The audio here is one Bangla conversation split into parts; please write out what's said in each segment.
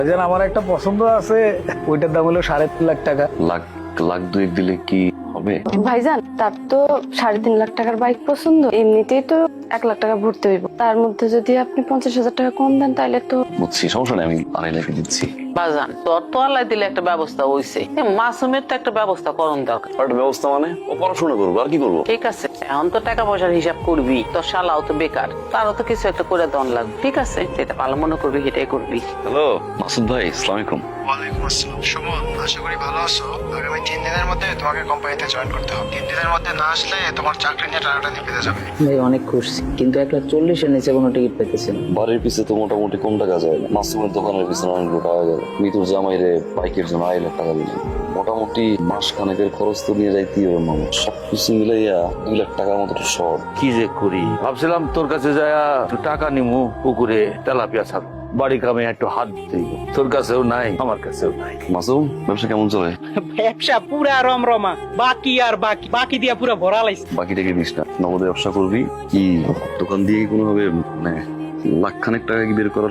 ভাইজান আমার একটা পছন্দ আছে, ওইটার দাম হলো 3.5 লাখ টাকা। লাখ লাখ দুয়েক দিলে কি হবে? ভাইজান তার তো 3.5 লাখ টাকার বাইক পছন্দ, এমনিতেই তো 1 লাখ টাকা ভরতে হইব, তার মধ্যে যদি আপনি 50,000 টাকা কম দেন তাহলে তো। বুঝছি, সমস্যা নেই, আমি 2.5 লাখ দিচ্ছি। বাজান তোর তো আল্লাহ দিলে একটা ব্যবস্থা হইছে, মাসুমের তো একটা ব্যবস্থা করণ দরকার। একটা ব্যবস্থা মানে ও পড়াশোনা করবো, আর কি করবো? ঠিক আছে, এখন তো টাকা পয়সার হিসাব করবি, তোর শালাও তো বেকার, তারও তো কিছু একটা করে দন লাগবে। ঠিক আছে, যেটা ভালো মনে করবি সেটাই করবি। হ্যালো মাসুদ ভাই, আসসালামু আলাইকুম। ওয়ালাইকুম আসসালাম সুমন, আশা করি ভালো আছো। আগামী 3 দিনের মধ্যে তোমাকে কোম্পানিতে জয়েন করতে হবে। 3 দিনের মধ্যে না আসলে তোমার চাকরি নিয়ে টানাটানি বেঁধে যাবে। ভাই অনেক খুশি, কিন্তু 1,40,000 নিচে কোনো টিকিট পেতেছি না। বাড়ির পিছে তো মোটামুটি কম টাকা যায় না, মাসুমের দোকানের পিছনে অনেক টাকা যায়। মিতুর জামাইরে বাইকের জন্য 2.5 লাখ টাকা দিল, মোটামুটি মাস খানেকের খরচ তো নিয়ে যাইতেই হবে মানুষ। সবকিছু মিলাইয়া 2 লাখ টাকার মতো শর্ট। কি যে করি ভাবছিলাম তোর কাছে যায় টাকা নিমু, পুকুরে তেলাপিয়া ছাড়, বাড়ি কামে একটু হাত দিই। তোর কাছেও নাই, আমার কাছেও নাই। মাসুম, ব্যবসা কেমন চলে? ব্যবসা পুরা রমরমা, বাকি আর বাকি বাকি দিয়া পুরা ভরা লাইছে। বাকিটাকে দিস না, নগদে ব্যবসা করবি কি? দোকান দিয়ে কোনোভাবে মানে লাখ খানেক টাকা কি বের করা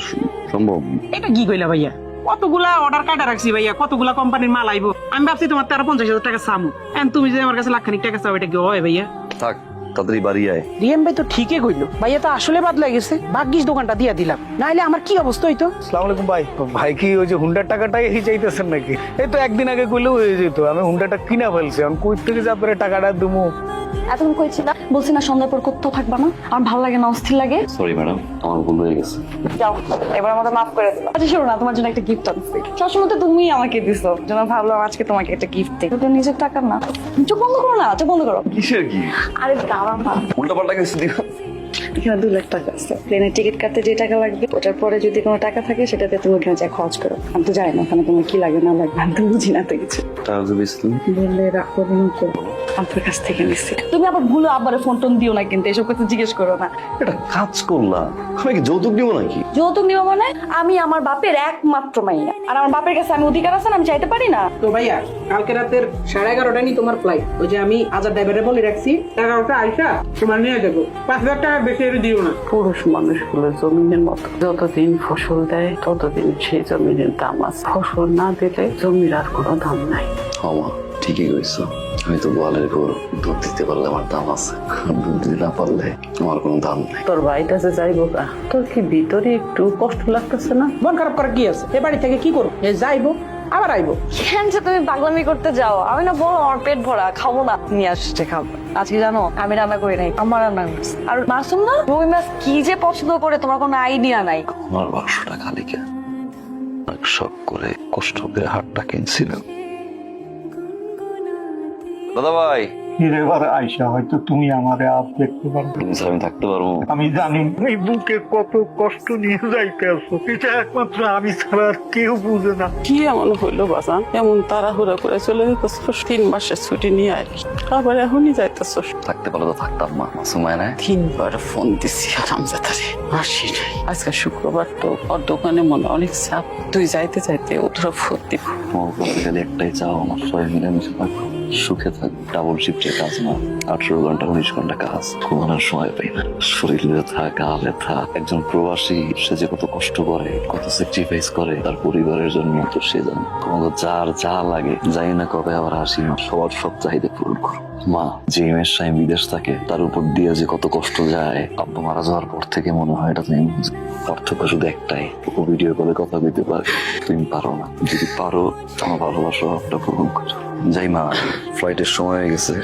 সম্ভব? এটা কি কইলা ভাইয়া? কতগুলা অর্ডার কাটা রাখছি ভাইয়া, কতগুলা কোম্পানির মাল আইবো। আমি ভাবছি তোমার 50,000 টাকা সামু, এন্ড তুমি যে আমার কাছে লাখ খানিক টাকা চাও, এটা কি হয় ভাইয়া? থাক, তাড়াতাড়ি বাড়ি আয়। রিয়াম ভাই তো ঠিকই কইলো, ভাইয়া তো আসলে বাদ গেছে। ভাগ্যিস দোকানটা দিয়া দিলাম, নাইলে আমার কি অবস্থা হইতো। আসসালামু আলাইকুম ভাই। ভাই কি ওই যে হুন্ডার টাকাটাই চাইতেছেন নাকি? এই তো একদিন আগে কইলেও হয়ে যেত, আমি হুন্ডাটা কিনা ফেলছি, এখন কই থেকে যা পরে টাকাটা দেবো। এতক্ষণ কইছি না, বলছি না সন্ধ্যার পর কোথাও থাকবা না, আমার ভালো লাগে না, অস্থির লাগে। সরি ম্যাডাম, আমার ভুল হয়ে গেছে। যাও, এবার আমাকে মাফ করে দিও। আচ্ছা শোনো না, তোমার জন্য একটা গিফট আনছি। সবসময় তো তুমি আমাকে দিছো, জন্য ভাবলাম আজকে তোমাকে একটা গিফট দিই। তো নিজের টাকা না, চোখ বন্ধ করো না, চোখ বন্ধ করো। কিসের কি? আরে দাঁড়া না, উল্টা পাল্টা কিছু দিও। এখানে 2 লাখ টাকা আছে, প্লেনের টিকিট কাটতে যে টাকা লাগবে, ওটার পরে যদি কোনো টাকা থাকে সেটাতে তুমি ওখানে যা খরচ করো। আমি তো জানি না ওখানে তোমার কি লাগে না লাগবে, আমি তো বুঝি না তো কিছু। টাকা যে বেশি তুমি বললে রাখো না, আপনার কাছ থেকে নিচ্ছি। তুমি আবার ভুলে আবার ফোন টোন দিও না, কিন্তু এসব কথা জিজ্ঞেস করো না। এটা কাজ করলাম, আমি কি যৌতুক দিব নাকি? যৌতুক নিব মানে? আমি আমার বাপের একমাত্র মাইয়া, আর আমার বাপের কাছে আমি অধিকার আছে না, আমি চাইতে পারি না? তো ভাইয়া কালকে রাতের 11:30টায় নি তোমার ফ্লাইট। ওই যে আমি আজাদ ড্রাইভারে বলে রাখছি, টাকাটা আইসা তোমার নিয়ে যাবো। 5,000 টাকা বেশি এর দিও না। পুরুষ মানুষগুলো জমিনের মতো, যতদিন ফসল দেয় ততদিন সেই জমিনের দাম আছে, ফসল না দিলে জমির আর কোনো দাম নাই। মা ঠিকই কইছো, আমি তো গোয়ালের গরু, দুধ দিতে পারলে আমার দাম আছে, দুধ দিতে না পারলে আমার কোনো দাম নেই। তোর বাড়িটা যে যাইবো কা, তোর কি ভিতরে একটু কষ্ট লাগতেছে না? মন খারাপ করার কি আছে? এ বাড়ি থেকে কি করো? এ যাইবো আবার আইবো। কেন যে তুমি পাগলামি করতে যাও? আমি না বলো আমার পেট ভরা, খাবো না, নিয়ে আসছে খাবো। আজকে জানো আমি রান্না করি নাই, আমার রান্না করছে। আর মাসুম না রুই মাছ কি যে পছন্দ করে, তোমার কোনো আইডিয়া নাই। আমার 500 টাকা লিখে অনেক শখ করে কষ্ট করে হাটটা কিনছিলাম। দাদা ভাই, এবার আইসা হয়তো তুমি আমারে আপ দেখতে পারবে। তুমি ছাড়া আমি থাকতে পারবো? আমি জানি এই বুকে কত কষ্ট নিয়ে যাইতে আসো, এটা একমাত্র আমি ছাড়া আর কেউ বুঝে না। কি এমন হইলো বাজান, এমন তাড়াহুড়া করে চলে যেতেছস? 3 মাসের ছুটি নিয়ে আইলি, আবার এখনই যাইতেছস? থাকতে পারলে তো থাকতাম মা, মাসুমায় না? 3বার ফোন দিছি আরামজাদারে, আসি নাই। আজকে শুক্রবার তো ওর দোকানে মনে অনেক চাপ, তুই যাইতে যাইতে ওদের ফোন দিব। আমার কাছে খালি একটাই চাও, আমার সবাই মিলেমিশে থাকো, সুখে থাক। ডাবল শিফটের কাজ না, 18 ঘন্টা 19 ঘন্টা কাজ, ঘুমানোর সময় পাই না, শরীর ব্যথা, গা ব্যথা। একজন প্রবাসী সে যে কত কষ্ট করে, কত স্যাক্রিফাইস করে তার পরিবারের জন্য, তো সে জানে। তোমাকে যার যা লাগে, জানি না কবে আবার আসি, সবার সব চাহিদা পূরণ করো। মা, যে মেয়ের স্বামী বিদেশ থাকে তার উপর দিয়ে যে কত কষ্ট যায়, আব্বু মারা যাওয়ার পর থেকে মনে হয় এটা তুমি বুঝো। পার্থক্য শুধু একটাই, ও ভিডিও কলে কথা দিতে পারে, তুমি পারো না। যদি পারো আমার ভালোবাসা পূরণ করো। যাই মা, ফ্লাইটের সময় হয়ে গেছে।